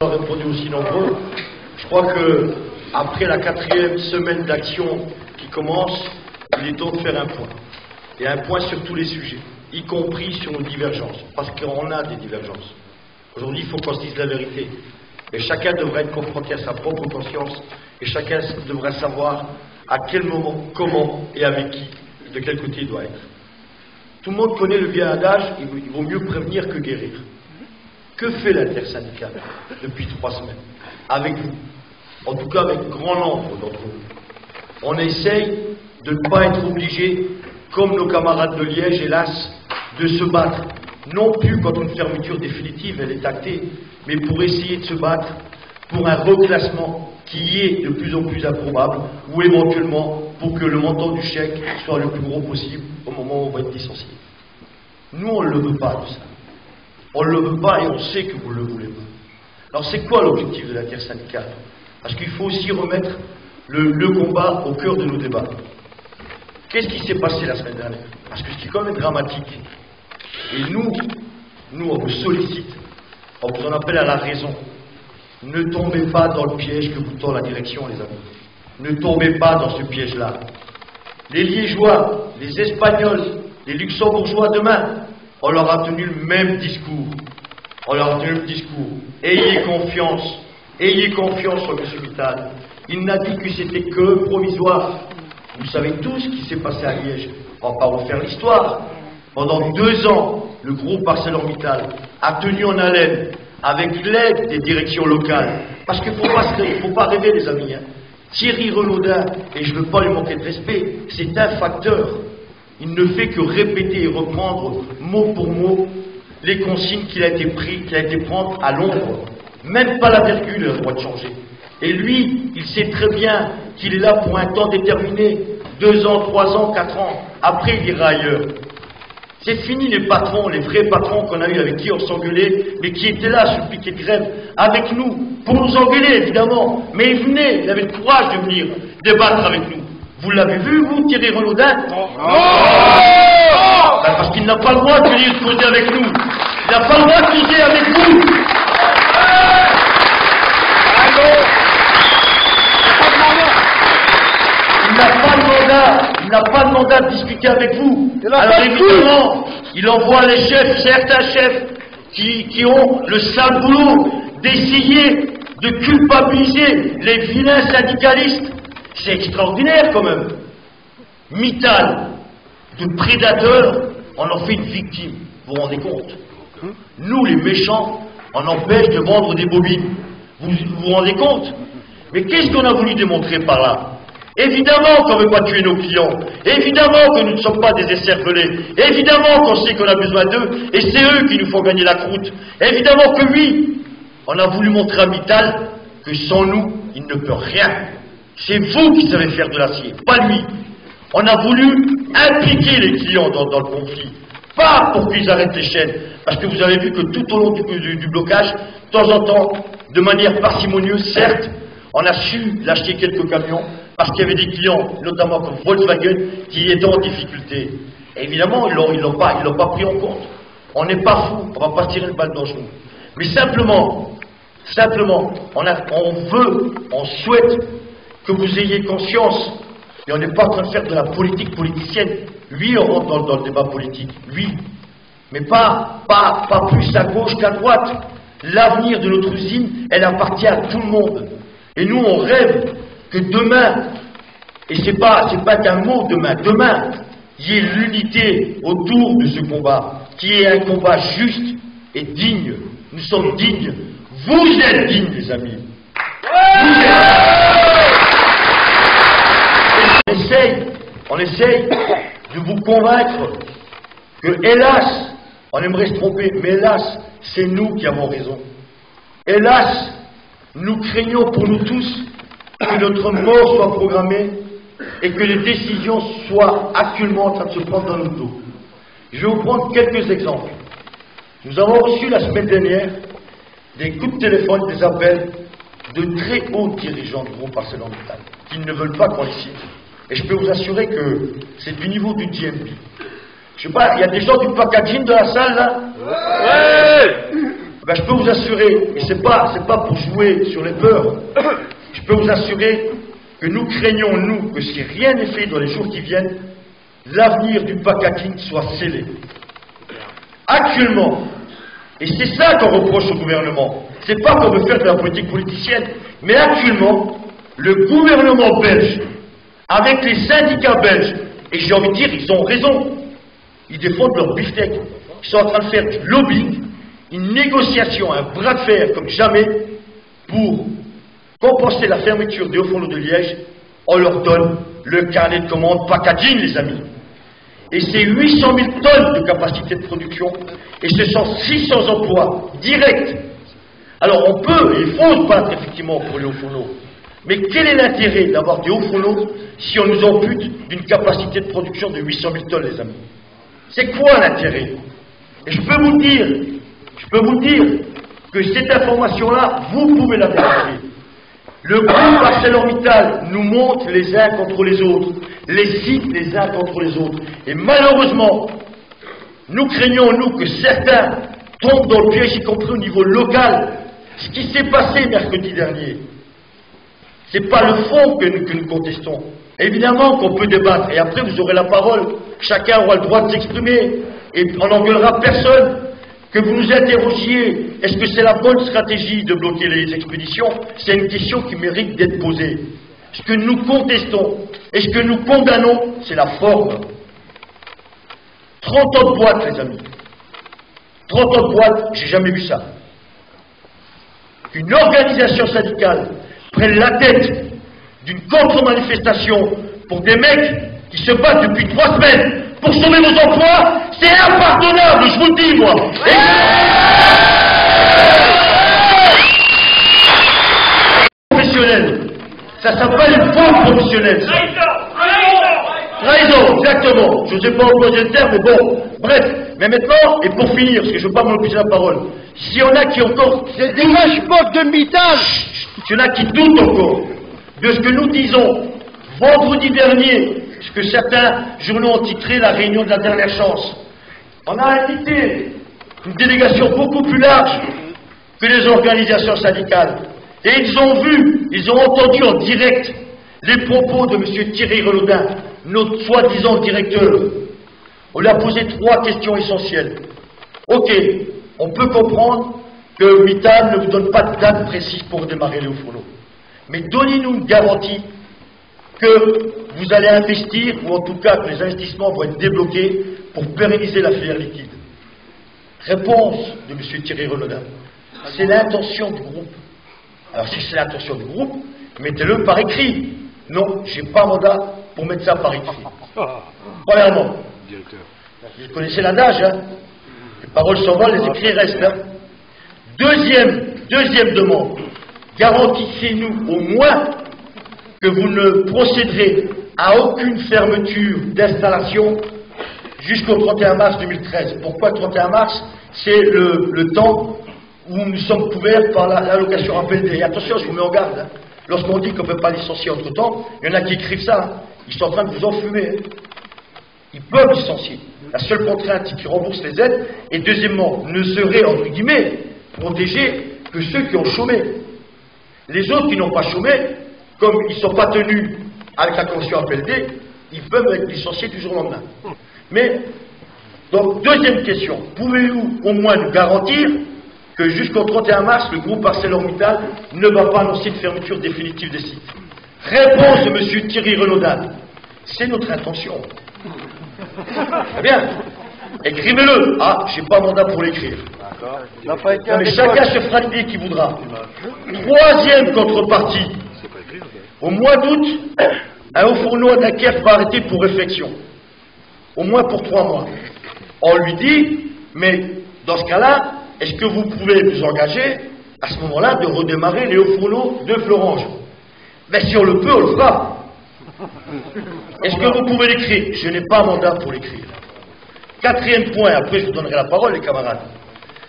Répondu aussi nombreux. Je crois que après la 4e semaine d'action qui commence, il est temps de faire un point. Et un point sur tous les sujets, y compris sur nos divergences, parce qu'on a des divergences. Aujourd'hui, il faut qu'on se dise la vérité. Et chacun devrait être confronté à sa propre conscience, et chacun devrait savoir à quel moment, comment et avec qui, de quel côté il doit être. Tout le monde connaît le vieil adage, il vaut mieux prévenir que guérir. Que fait l'intersyndicale depuis 3 semaines? Avec vous, en tout cas avec grand nombre d'entre vous. On essaye de ne pas être obligé, comme nos camarades de Liège, hélas, de se battre, non plus contre une fermeture définitive, elle est actée, mais pour essayer de se battre pour un reclassement qui est de plus en plus improbable, ou éventuellement pour que le montant du chèque soit le plus gros possible au moment où on va être licencié. Nous, on ne le veut pas de ça. On ne le veut pas et on sait que vous ne le voulez pas. Alors c'est quoi l'objectif de l'intersyndicale? Parce qu'il faut aussi remettre le combat au cœur de nos débats. Qu'est-ce qui s'est passé la semaine dernière? Parce que ce qui est quand même dramatique, et nous on vous sollicite, on vous en appelle à la raison. Ne tombez pas dans le piège que vous tend la direction, les amis. Ne tombez pas dans ce piège-là. Les Liégeois, les Espagnols, les Luxembourgeois demain, on leur a tenu le même discours. On leur a tenu le discours. Ayez confiance en M. Mittal. Il n'a dit que c'était que provisoire. Vous savez tous ce qui s'est passé à Liège. On va pas refaire l'histoire. Pendant 2 ans, le groupe ArcelorMittal a tenu en haleine avec l'aide des directions locales. Parce qu'il ne faut pas rêver, les amis. Thierry Renaudin, et je ne veux pas lui manquer de respect, c'est un facteur. Il ne fait que répéter et reprendre mot pour mot les consignes qu'il a été prendre à l'ombre. Même pas la virgule a le droit de changer. Et lui, il sait très bien qu'il est là pour un temps déterminé, 2 ans, 3 ans, 4 ans. Après, il ira ailleurs. C'est fini les patrons, les vrais patrons qu'on a eu avec qui on s'engueulait, mais qui étaient là sur le piquet de grève, avec nous, pour nous engueuler évidemment. Mais il venait, il avait le courage de venir débattre avec nous. Vous l'avez vu, vous, Thierry Renaudin? Non. Ben parce qu'il n'a pas le droit de venir causer avec nous. Il n'a pas le droit de causer avec vous. Il n'a pas de mandat de discuter avec vous. Alors évidemment, il envoie les chefs, certains chefs, qui ont le sale boulot d'essayer de culpabiliser les vilains syndicalistes. C'est extraordinaire quand même. Mittal, de prédateur, on en fait une victime. Vous vous rendez compte? Nous, les méchants, on empêche de vendre des bobines. Vous vous rendez compte? Mais qu'est-ce qu'on a voulu démontrer par là? Évidemment qu'on ne veut pas tuer nos clients. Évidemment que nous ne sommes pas des écervelés. Évidemment qu'on sait qu'on a besoin d'eux. Et c'est eux qui nous font gagner la croûte. Évidemment que oui. On a voulu montrer à Mittal que sans nous, il ne peut rien. C'est vous qui savez faire de l'acier, pas lui. On a voulu impliquer les clients dans le conflit, pas pour qu'ils arrêtent les chaînes, parce que vous avez vu que tout au long du blocage, de temps en temps, de manière parcimonieuse, certes, on a su lâcher quelques camions, parce qu'il y avait des clients, notamment comme Volkswagen, qui étaient en difficulté. Et évidemment, ils l'ont pas pris en compte. On n'est pas fous, on ne va pas tirer le balle dans le genou. Mais simplement, on souhaite que vous ayez conscience, et on n'est pas en train de faire de la politique politicienne. Oui, on rentre dans le débat politique, oui, mais pas plus à gauche qu'à droite. L'avenir de notre usine, elle appartient à tout le monde. Et nous, on rêve que demain, et c'est pas qu'un mot demain, il y ait l'unité autour de ce combat, qui est un combat juste et digne. Nous sommes dignes. Vous êtes dignes, les amis. Vous êtes... On essaye de vous convaincre que, hélas, on aimerait se tromper, mais hélas, c'est nous qui avons raison. Hélas, nous craignons pour nous tous que notre mort soit programmée et que les décisions soient actuellement en train de se prendre dans nos dos. Je vais vous prendre quelques exemples. Nous avons reçu la semaine dernière des coups de téléphone, des appels de très hauts dirigeants du groupe ArcelorMittal qui ne veulent pas qu'on les cite. Et je peux vous assurer que c'est du niveau du GMP. Je sais pas, il y a des gens du packaging de la salle là? Ouais. Ben, je peux vous assurer, et c'est pas pour jouer sur les peurs, je peux vous assurer que nous craignons, nous, que si rien n'est fait dans les jours qui viennent, l'avenir du Pakaking soit scellé. Actuellement, et c'est ça qu'on reproche au gouvernement, c'est pas qu'on veut faire de la politique politicienne, mais actuellement, le gouvernement belge, avec les syndicats belges, et j'ai envie de dire, ils ont raison, ils défendent leur beefsteak, ils sont en train de faire du lobbying, une négociation, un bras de fer comme jamais, pour compenser la fermeture des hauts-fourneaux de Liège, on leur donne le carnet de commande packaging, les amis. Et c'est 800 000 tonnes de capacité de production, et ce sont 600 emplois directs. Alors on peut, et il faut se battre effectivement pour les hauts-fourneaux, mais quel est l'intérêt d'avoir des hauts-fourneaux si on nous ampute d'une capacité de production de 800 000 tonnes, les amis? C'est quoi l'intérêt? Et je peux vous dire que cette information-là, vous pouvez la vérifier. Le groupe ArcelorMittal nous montre les uns contre les autres, les sites les uns contre les autres. Et malheureusement, nous craignons, nous, que certains tombent dans le piège, y compris au niveau local. Ce qui s'est passé mercredi dernier, c'est pas le fond que nous contestons. Évidemment qu'on peut débattre, et après vous aurez la parole, chacun aura le droit de s'exprimer, et on n'engueulera personne. Que vous nous interrogiez, est-ce que c'est la bonne stratégie de bloquer les expéditions? C'est une question qui mérite d'être posée. Ce que nous contestons et ce que nous condamnons, c'est la forme. 30 ans de boîte, les amis. 30 ans de boîte, j'ai jamais vu ça. Qu'une organisation syndicale prenne la tête d'une contre-manifestation pour des mecs qui se battent depuis 3 semaines pour sauver nos emplois, c'est impardonnable, je vous le dis, moi. Professionnel, ça s'appelle une faute professionnelle. Trahison, exactement. Je ne sais pas employer le terme, mais bon. Bref, mais maintenant, et pour finir, parce que je ne veux pas m'obliger la parole, s'il y en a qui encore... C'est des mâches-moques de Mittal. S'il y en a qui doutent encore de ce que nous disons vendredi dernier, ce que certains journaux ont titré la réunion de la dernière chance. On a invité une délégation beaucoup plus large que les organisations syndicales. Et ils ont entendu en direct les propos de M. Thierry Renaudin, notre soi-disant directeur. On lui a posé 3 questions essentielles. Ok, on peut comprendre que Mittal ne vous donne pas de date précise pour démarrer les hauts-fourneaux. Mais donnez-nous une garantie que vous allez investir, ou en tout cas que les investissements vont être débloqués pour pérenniser la filière liquide. Réponse de M. Thierry Renaudin. C'est l'intention du groupe. Alors si c'est l'intention du groupe, mettez-le par écrit. Non, j'ai pas mandat pour mettre ça par écrit. Premièrement, vous connaissez l'adage, hein? Les paroles s'envolent, les écrits restent. Hein? Deuxième demande. Garantissez-nous au moins que vous ne procéderez à aucune fermeture d'installation jusqu'au 31 mars 2013. Pourquoi le 31 mars? C'est le temps où nous sommes couverts par l'allocation APLD. Et attention, je vous mets en garde. Hein. Lorsqu'on dit qu'on ne peut pas licencier entre-temps, il y en a qui écrivent ça. Hein. Ils sont en train de vous enfumer. Hein. Ils peuvent licencier. La seule contrainte, c'est qu'ils remboursent les aides. Et deuxièmement, ne seraient, entre guillemets, protégés que ceux qui ont chômé. Les autres qui n'ont pas chômé, comme ils ne sont pas tenus avec la convention APLD, ils peuvent être licenciés du jour au lendemain. Mais, donc, deuxième question, pouvez-vous au moins nous garantir que jusqu'au 31 mars, le groupe ArcelorMittal ne va pas annoncer une fermeture définitive des sites? Réponse de M. Thierry Renaudin, c'est notre intention. Très bien, écrivez-le. Ah, j'ai pas mandat pour l'écrire. Non, mais chacun se fera l'idée qu'il voudra. Troisième contrepartie. Au mois d'août, un haut-fourneau à Dunkerque va arrêter pour réflexion. Au moins pour 3 mois. On lui dit, mais dans ce cas-là, est-ce que vous pouvez vous engager, à ce moment-là, de redémarrer les hauts-fourneaux de Florange? Mais si on le peut, on le fera. Est-ce que vous pouvez l'écrire? Je n'ai pas mandat pour l'écrire. 4e point, après je vous donnerai la parole, les camarades.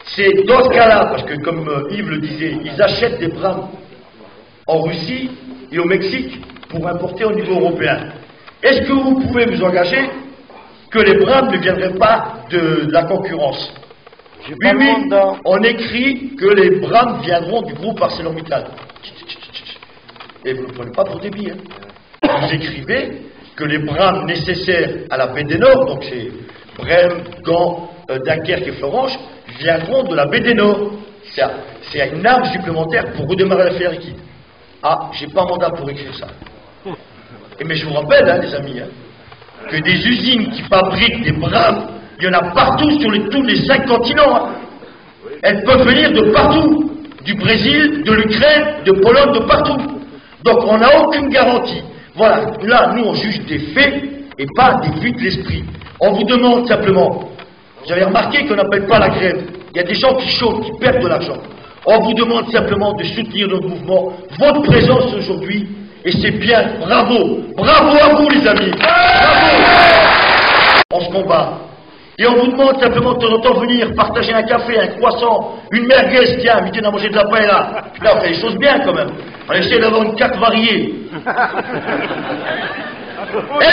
C'est dans ce cas-là, parce que comme Yves le disait, ils achètent des brames en Russie et au Mexique pour importer au niveau européen. Est-ce que vous pouvez vous engager que les brames ne viendraient pas de la concurrence? Oui, oui, on écrit que les brames viendront du groupe ArcelorMittal. Et vous ne le prenez pas pour des billes. Hein. Vous écrivez que les brames nécessaires à la baie des Nord, donc c'est Brême, Gand, Dunkerque et Florange, viendront de la baie des Nord. C'est une arme supplémentaire pour redémarrer la filière liquide. Ah, j'ai pas mandat pour écrire ça. Mais je vous rappelle, hein, les amis, hein, que des usines qui fabriquent des brames, il y en a partout sur tous les 5 continents. Hein. Elles peuvent venir de partout. Du Brésil, de l'Ukraine, de Pologne, de partout. Donc on n'a aucune garantie. Voilà, là, nous on juge des faits et pas des vues de l'esprit. On vous demande simplement, vous avez remarqué qu'on n'appelle pas la grève. Il y a des gens qui chôment, qui perdent de l'argent. On vous demande simplement de soutenir notre mouvement, votre présence aujourd'hui, et c'est bien, bravo, bravo à vous les amis, bravo. On se combat. Et on vous demande simplement de temps en temps venir partager un café, un croissant, une merguez, tiens, midi on a mangé de la paella. Là, on fait les choses bien quand même. On essaie d'avoir une carte variée. Eh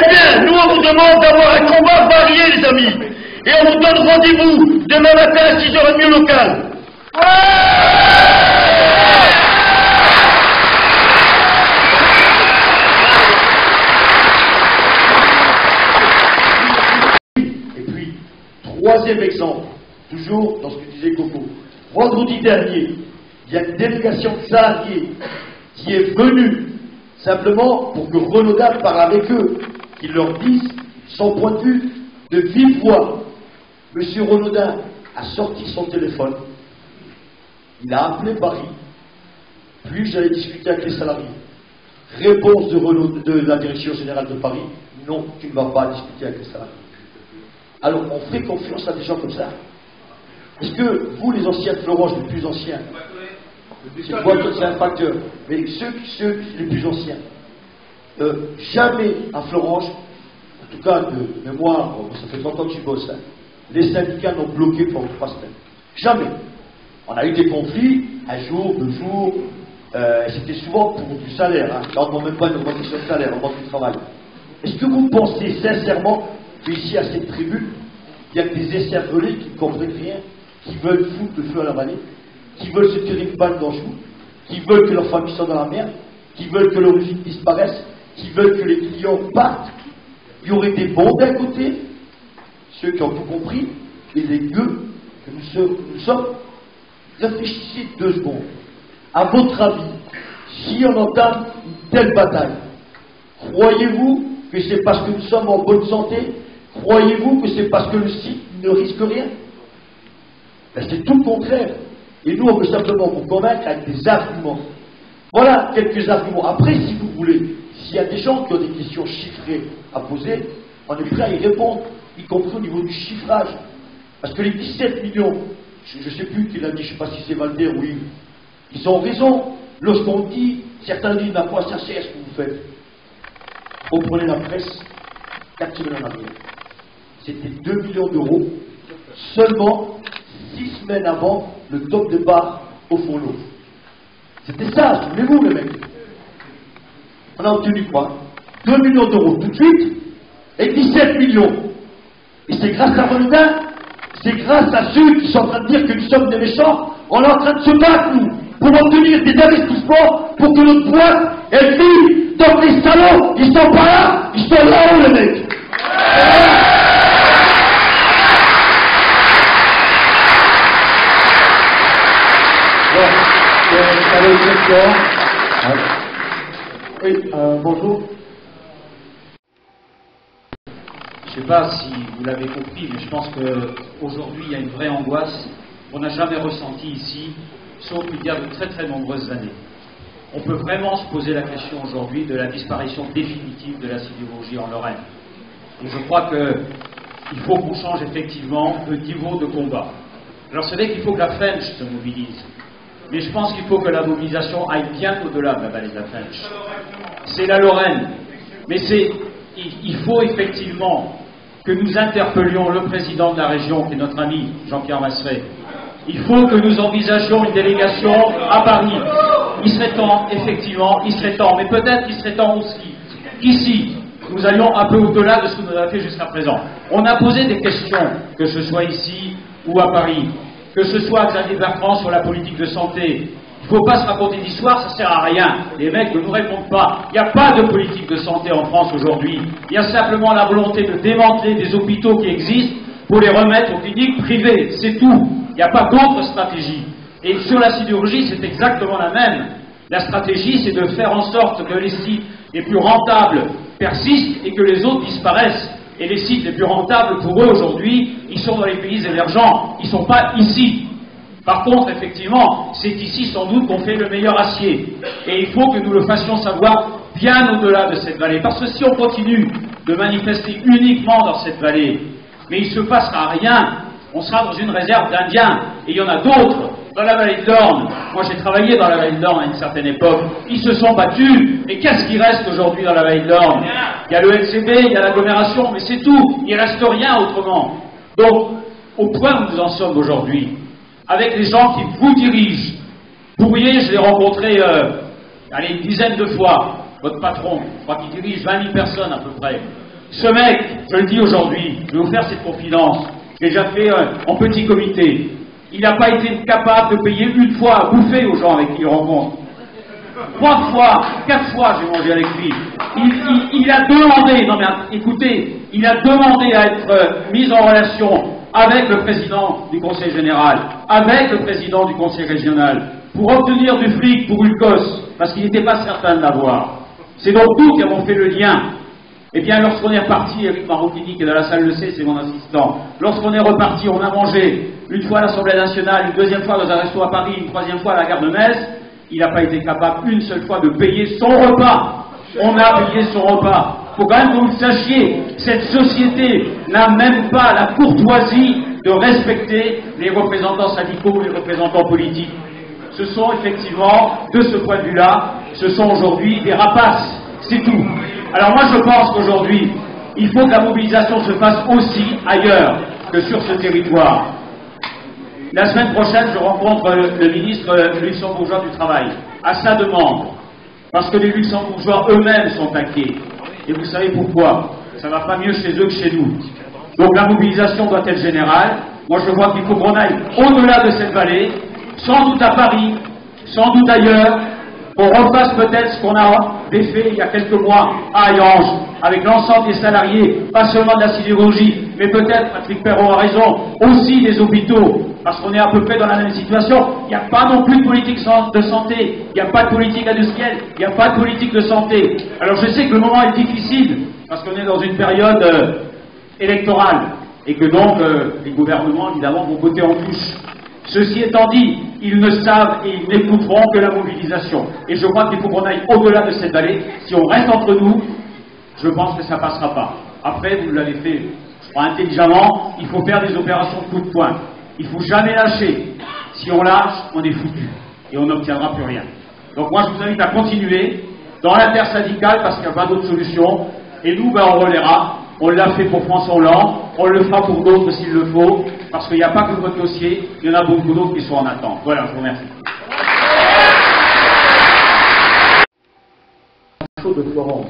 bien, nous on vous demande d'avoir un combat varié les amis. Et on vous donne rendez-vous demain matin à 6h30 au local. Et puis, troisième exemple, toujours dans ce que disait Coco. Vendredi dernier, il y a une délégation de salariés qui est venue simplement pour que Renaudin parle avec eux, qu'il leur dise son point de vue de vive voix. Monsieur Renaudin a sorti son téléphone, il a appelé Paris, puis j'allais discuter avec les salariés. Réponse de la direction générale de Paris, non, tu ne vas pas discuter avec les salariés. Alors on fait confiance à des gens comme ça. Est-ce que vous, les anciens de Florange, les plus anciens, c'est un facteur, mais ceux les plus anciens, jamais à Florange, en tout cas de mémoire, ça fait 30 ans que je bosse, hein, les syndicats n'ont bloqué pendant 3 semaines. Jamais. On a eu des conflits, un jour, 2 jours, c'était souvent pour du salaire. Hein. Là, on ne demande même pas une augmentation de salaire, on demande du travail. Est-ce que vous pensez sincèrement qu'ici, à cette tribune, il y a des esservelés qui ne comprennent rien, qui veulent foutre le feu à la vallée, qui veulent se tirer une balle dans le joue, qui veulent que leur famille soit dans la merde, qui veulent que leur usine disparaisse, qui veulent que les clients partent? Il y aurait des bons d'un côté, ceux qui ont tout compris, et les gueux que nous sommes. Réfléchissez 2 secondes. À votre avis, si on entame une telle bataille, croyez-vous que c'est parce que nous sommes en bonne santé? Croyez-vous que c'est parce que le site ne risque rien? Ben, c'est tout le contraire. Et nous, on veut simplement vous convaincre avec des arguments. Voilà quelques arguments. Après, si vous voulez, s'il y a des gens qui ont des questions chiffrées à poser, on est prêt à y répondre, y compris au niveau du chiffrage. Parce que les 17 millions, je ne sais plus qui l'a dit, je ne sais pas si c'est Valder ou Yves, ils ont raison. Lorsqu'on dit, certains disent, à quoi ça sert ce que vous faites? Reprenez la presse, 4 semaines en arrière. C'était 2 millions d'euros, seulement 6 semaines avant le top départ au fond l'eau. C'était ça, souvenez-vous les mecs. On a obtenu quoi? 2 millions d'euros tout de suite, et 17 millions. Et c'est grâce à Renaudin, c'est grâce à ceux qui sont en train de dire que nous sommes des méchants, on est en train de se battre, nous, pour obtenir des investissements, pour que notre boîte, elle vive. Donc les salauds, ils sont pas là, ils sont là-haut, les mecs. Oui, bonjour. Je ne sais pas si vous l'avez compris, mais je pense qu'aujourd'hui, il y a une vraie angoisse qu'on n'a jamais ressentie ici, sauf il y a de très très nombreuses années. On peut vraiment se poser la question aujourd'hui de la disparition définitive de la sidérurgie en Lorraine. Et je crois qu'il faut qu'on change effectivement de niveau de combat. Alors c'est vrai qu'il faut que la French se mobilise, mais je pense qu'il faut que la mobilisation aille bien au-delà de la vallée de la French. C'est la Lorraine, mais il faut effectivement que nous interpellions le président de la région, qui est notre ami Jean-Pierre Masseret. Il faut que nous envisagions une délégation à Paris. Il serait temps, effectivement, il serait temps, mais peut-être qu'il serait temps aussi qu'ici, nous allions un peu au-delà de ce que nous avons fait jusqu'à présent. On a posé des questions, que ce soit ici ou à Paris. que ce soit Xavier Bertrand sur la politique de santé. Il ne faut pas se raconter d'histoire, ça ne sert à rien. Les mecs ne nous répondent pas. Il n'y a pas de politique de santé en France aujourd'hui. Il y a simplement la volonté de démanteler des hôpitaux qui existent pour les remettre aux cliniques privées. C'est tout. Il n'y a pas d'autre stratégie. Et sur la sidérurgie, c'est exactement la même. La stratégie, c'est de faire en sorte que les sites les plus rentables persistent et que les autres disparaissent. Et les sites les plus rentables pour eux aujourd'hui, ils sont dans les pays émergents, ils ne sont pas ici. Par contre, effectivement, c'est ici sans doute qu'on fait le meilleur acier. Et il faut que nous le fassions savoir bien au-delà de cette vallée. Parce que si on continue de manifester uniquement dans cette vallée, mais il ne se passera rien, on sera dans une réserve d'Indiens. Et il y en a d'autres dans la vallée de l'Orne. Moi, j'ai travaillé dans la vallée de l'Orne à une certaine époque. Ils se sont battus. Mais qu'est-ce qui reste aujourd'hui dans la vallée de l'Orne? Il y a le LCB, il y a l'agglomération, mais c'est tout. Il ne reste rien autrement. Donc, au point où nous en sommes aujourd'hui, avec les gens qui vous dirigent, Bourrier, je l'ai rencontré une dizaine de fois, votre patron, je crois qu'il dirige 20 000 personnes à peu près. Ce mec, je le dis aujourd'hui, je vais vous faire cette confidence, j'ai déjà fait en petit comité, il n'a pas été capable de payer une fois à bouffer aux gens avec qui il rencontre. 3 fois, 4 fois j'ai mangé avec lui. Il a demandé, non mais écoutez, il a demandé à être mis en relation avec le président du conseil général, avec le président du conseil régional, pour obtenir du fric pour Ulcos, parce qu'il n'était pas certain de l'avoir. C'est donc nous qui avons fait le lien. Eh bien, lorsqu'on est reparti, Eric Marocchini, qui est dans la salle le sait, c'est mon assistant, lorsqu'on est reparti, on a mangé une fois à l'Assemblée nationale, une deuxième fois dans un resto à Paris, une troisième fois à la gare de Metz, il n'a pas été capable une seule fois de payer son repas. On a payé son repas. Il faut quand même que vous le sachiez, cette société n'a même pas la courtoisie de respecter les représentants syndicaux, les représentants politiques. Ce sont effectivement, de ce point de vue-là, ce sont aujourd'hui des rapaces. C'est tout. Alors moi je pense qu'aujourd'hui, il faut que la mobilisation se fasse aussi ailleurs que sur ce territoire. La semaine prochaine, je rencontre le ministre luxembourgeois du Travail, à sa demande, parce que les luxembourgeois eux-mêmes sont inquiets. Et vous savez pourquoi? Ça ne va pas mieux chez eux que chez nous. Donc la mobilisation doit être générale. Moi je vois qu'il faut qu'on aille au-delà de cette vallée, sans doute à Paris, sans doute ailleurs, qu'on refasse peut-être ce qu'on a fait il y a quelques mois à Hayange, avec l'ensemble des salariés, pas seulement de la sidérurgie, mais peut-être, Patrick Perron a raison, aussi des hôpitaux, parce qu'on est à peu près dans la même situation. Il n'y a pas non plus de politique de santé, il n'y a pas de politique industrielle, il n'y a pas de politique de santé. Alors je sais que le moment est difficile, parce qu'on est dans une période électorale, et que donc les gouvernements, évidemment, vont voter en touche. Ceci étant dit, ils ne savent et ils n'écouteront que la mobilisation. Et je crois qu'il faut qu'on aille au-delà de cette vallée. Si on reste entre nous, je pense que ça ne passera pas. Après, vous l'avez fait, je crois, intelligemment, il faut faire des opérations de coup de poing. Il ne faut jamais lâcher. Si on lâche, on est foutu. Et on n'obtiendra plus rien. Donc moi, je vous invite à continuer dans l'intersyndicale, parce qu'il n'y a pas d'autre solution. Et nous, on relaiera. On l'a fait pour François Hollande, on le fera pour d'autres s'il le faut, parce qu'il n'y a pas que votre dossier, il y en a beaucoup d'autres qui sont en attente. Voilà, je vous remercie. De Florence.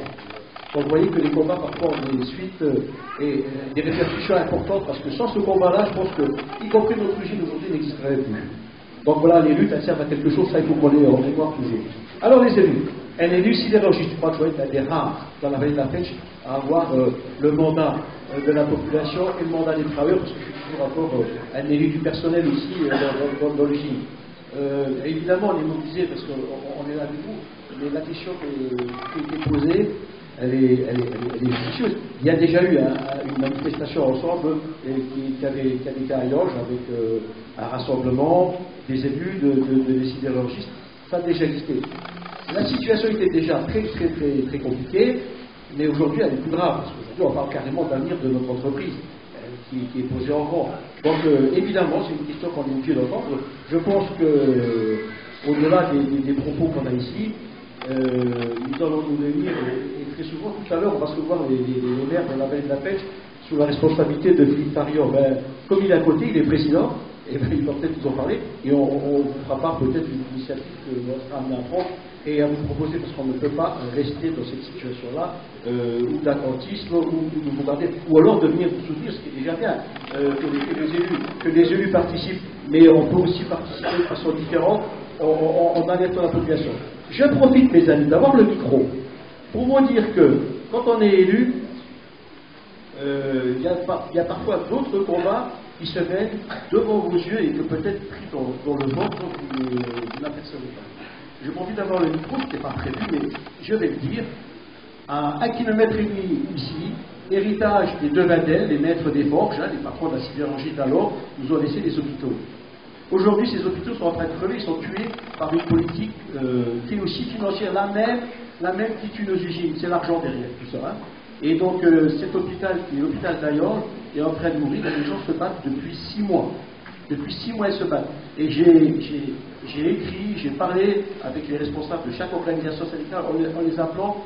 Donc vous voyez que les combats parfois ont des suites et des répercussions importantes, parce que sans ce combat-là, je pense que, y compris notre usine aujourd'hui, n'existerait plus. Donc voilà, les luttes, elles servent à quelque chose, ça il faut qu'on les en mémoire toujours. Alors les élus, un élu sidérurgiste, je crois que je vais être un des rares dans la vallée de la Pêche à avoir le mandat de la population et le mandat des travailleurs, parce que je suis toujours encore un élu du personnel aussi dans l'usine. Évidemment, on est mobilisé parce qu'on est là avec vous, mais la question qui a été posée, elle est judicieuse. Il y a déjà eu une manifestation ensemble qui avait été à Hayange avec un rassemblement des élus, des sidérurgistes. Ça a déjà existé. La situation était déjà très compliquée, mais aujourd'hui elle est plus grave, parce qu'aujourd'hui on parle carrément d'avenir de notre entreprise qui est posée en grand. Donc évidemment, c'est une question qu'on est obligé d'entendre. Je pense que au-delà des propos qu'on a ici, nous allons nous réunir, et très souvent, tout à l'heure, on va se voir les maires de la vallée de la Pêche sous la responsabilité de Philippe Farion. Comme il est à côté, il est président, et il va peut-être nous en parler, et on fera part peut-être d'une initiative que l'on sera amené à prendre et à vous proposer, parce qu'on ne peut pas rester dans cette situation-là, ou d'attentisme, ou de vous garder, ou alors de venir vous soutenir, ce qui est déjà bien, que les élus participent, mais on peut aussi participer de façon différente en alertant la population. Je profite, mes amis, d'avoir le micro pour vous dire que quand on est élu, il y a parfois d'autres combats qui se mènent devant vos yeux et que peut-être pris dans le ventre, vous n'apercevez pas. Je profite d'avoir le micro, ce n'était pas prévu, mais je vais le dire. À 1,5 km ici, héritage des Devindel, les maîtres des forges, les patrons de la sidérurgie d'alors, nous ont laissé des hôpitaux. Aujourd'hui, ces hôpitaux sont en train de crever, ils sont tués par une politique qui est aussi financière, la même qui tue nos usines, c'est l'argent derrière tout ça. Hein. Et donc cet hôpital, qui est l'hôpital d'Ayange, est en train de mourir, et les gens se battent depuis 6 mois. Depuis 6 mois, ils se battent. Et j'ai écrit, j'ai parlé avec les responsables de chaque organisation syndicale en les appelant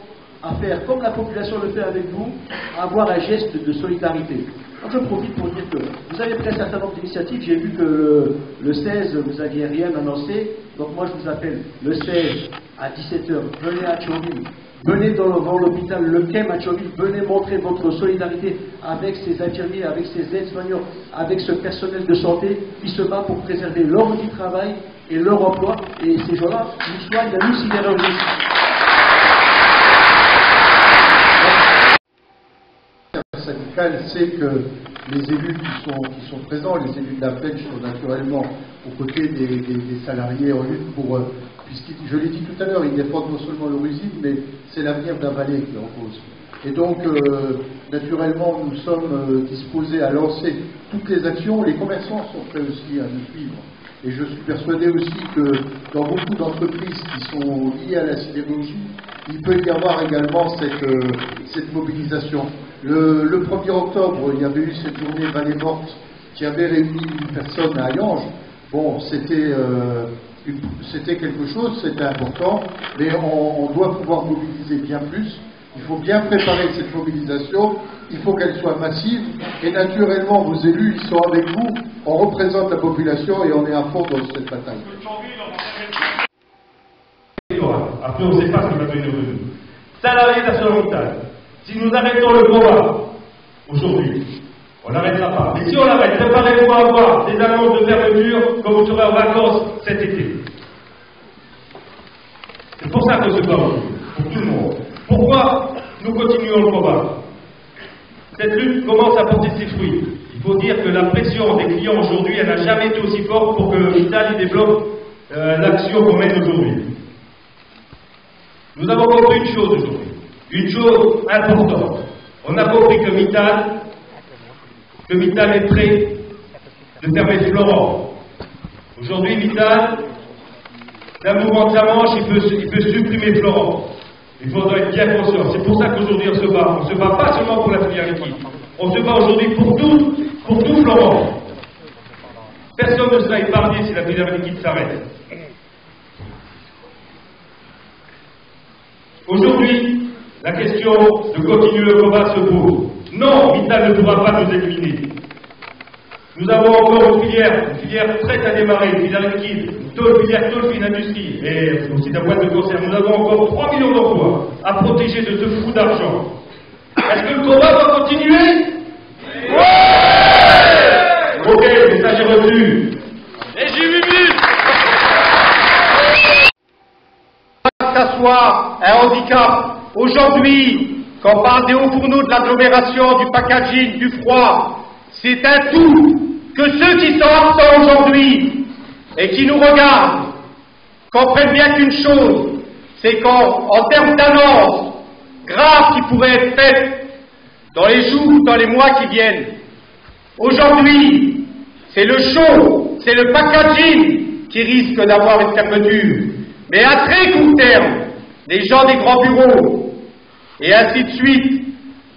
à faire comme la population le fait avec vous, à avoir un geste de solidarité. Donc je profite pour dire que vous avez pris un certain nombre d'initiatives. J'ai vu que le 16, vous n'aviez rien annoncé. Donc moi, je vous appelle le 16 à 17h. Venez à Thionville. Venez devant l'hôpital Le Quem à Thionville. Venez montrer votre solidarité avec ces infirmiers, avec ces aides-soignants, avec ce personnel de santé qui se bat pour préserver leur outil de travail et leur emploi. Et ces gens-là nous soignent la sidérurgie. Syndical sait que les élus qui sont présents, les élus de la pêche sont naturellement aux côtés des salariés en lutte pour, je l'ai dit tout à l'heure, ils défendent non seulement leur usine, mais c'est l'avenir de la vallée qui est en cause. Et donc, naturellement, nous sommes disposés à lancer toutes les actions. Les commerçants sont prêts aussi à nous suivre. Et je suis persuadé aussi que dans beaucoup d'entreprises qui sont liées à la sidérurgie, il peut y avoir également cette mobilisation. Le 1er octobre, il y avait eu cette journée Vallée Morte qui avait réuni 1000 personnes à Hayange. Bon, c'était quelque chose, c'était important, mais on doit pouvoir mobiliser bien plus. Il faut bien préparer cette mobilisation, il faut qu'elle soit massive, et naturellement, vos élus, ils sont avec vous, on représente la population et on est à fond dans cette bataille. Après, on ne sait pas ce qui va devenir de nous. Salariés d'ArcelorMittal, si nous arrêtons le combat aujourd'hui, on n'arrêtera pas. Mais si on l'arrête, préparez-vous à avoir des annonces de fermeture comme vous serez en vacances cet été. C'est pour ça qu'on se bat aujourd'hui, pour tout le monde. Pourquoi nous continuons le combat? Cette lutte commence à porter ses fruits. Il faut dire que la pression des clients aujourd'hui, elle n'a jamais été aussi forte pour que Mittal développe l'action qu'on mène aujourd'hui. Nous avons compris une chose aujourd'hui, une chose importante. On a compris que Mittal est prêt de fermer Florent. Aujourd'hui, Mittal, d'un mouvement de sa manche, il peut supprimer Florent. Il faudra être bien conscient. C'est pour ça qu'aujourd'hui on se bat. On ne se bat pas seulement pour la filière liquide. On se bat aujourd'hui pour tout Florent. Personne ne sera épargné si la filière liquide s'arrête. Aujourd'hui, la question de continuer le combat se pose. Non, Mittal ne pourra pas nous éliminer. Nous avons encore une filière prête à démarrer, une filière liquide, une filière Tolfin Industrie, et aussi la boîte de conserve. Nous avons encore 3 millions d'emplois à protéger de ce flou d'argent. Est-ce que le combat va continuer? Ouais! Ok, message est reçu. Et j'ai vu que ça soit un handicap. Aujourd'hui, quand on parle des hauts fourneaux, de l'agglomération, du packaging, du froid, c'est un tout que ceux qui sont absents aujourd'hui et qui nous regardent comprennent bien qu'une chose, c'est qu'en termes d'annonces graves qui pourraient être faites dans les jours, dans les mois qui viennent, aujourd'hui, c'est le show, c'est le packaging qui risque d'avoir une fermeture. Mais à très court terme, les gens des grands bureaux, et ainsi de suite,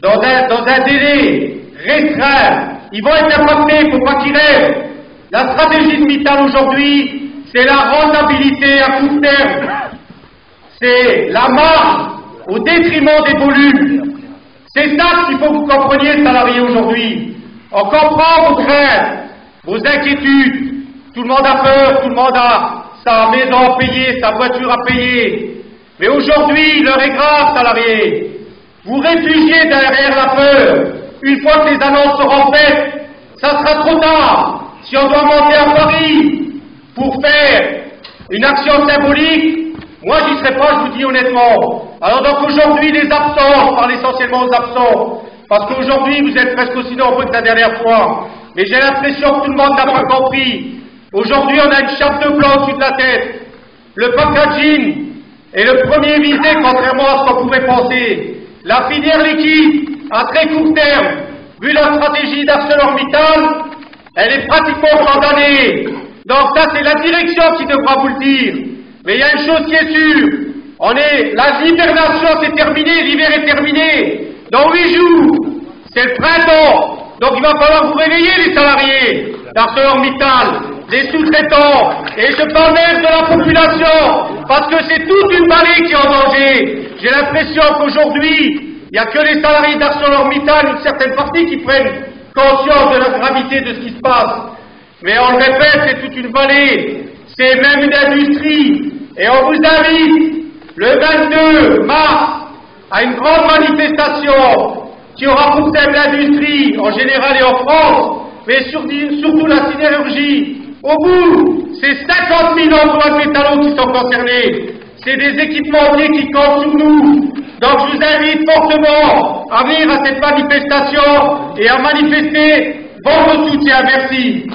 dans un délai restreint, ils vont être impactés, il ne faut pas qu'ils rêvent. La stratégie de Mittal aujourd'hui, c'est la rentabilité à court terme. C'est la marge au détriment des volumes. C'est ça qu'il faut que vous compreniez, salariés, aujourd'hui. On comprend vos craintes, vos inquiétudes. Tout le monde a peur, tout le monde a sa maison à payer, sa voiture à payer. Mais aujourd'hui, l'heure est grave, salariés. Vous réfugiez derrière la peur. Une fois que les annonces seront faites, ça sera trop tard. Si on doit monter à Paris pour faire une action symbolique, moi j'y serai pas, je vous dis honnêtement. Alors donc aujourd'hui, les absents, je parle essentiellement aux absents, parce qu'aujourd'hui vous êtes presque aussi nombreux que la dernière fois. Mais j'ai l'impression que tout le monde n'a pas compris. Aujourd'hui, on a une chape de plomb au-dessus de la tête. Le packaging est le premier visé, contrairement à ce qu'on pouvait penser. La filière liquide, à très court terme, vu la stratégie d'ArcelorMittal, elle est pratiquement condamnée. Donc ça, c'est la direction qui devra vous le dire. Mais il y a une chose qui est sûre. L'hibernation, c'est terminé, l'hiver est terminé. Dans 8 jours, c'est le printemps. Donc il va falloir vous réveiller, les salariés d'ArcelorMittal, les sous-traitants, et je parle même de la population, parce que c'est toute une vallée qui est en danger. J'ai l'impression qu'aujourd'hui, il n'y a que les salariés d'ArcelorMittal, une certaine partie, qui prennent conscience de la gravité de ce qui se passe. Mais on le répète, c'est toute une vallée, c'est même une industrie, et on vous invite le 22 mars à une grande manifestation qui aura pour thème l'industrie en général et en France, mais surtout la sidérurgie. Au bout, c'est 50 000 emplois de métallos qui sont concernés. C'est des équipementiers qui comptent sur nous. Donc je vous invite fortement à venir à cette manifestation et à manifester votre soutien. Merci.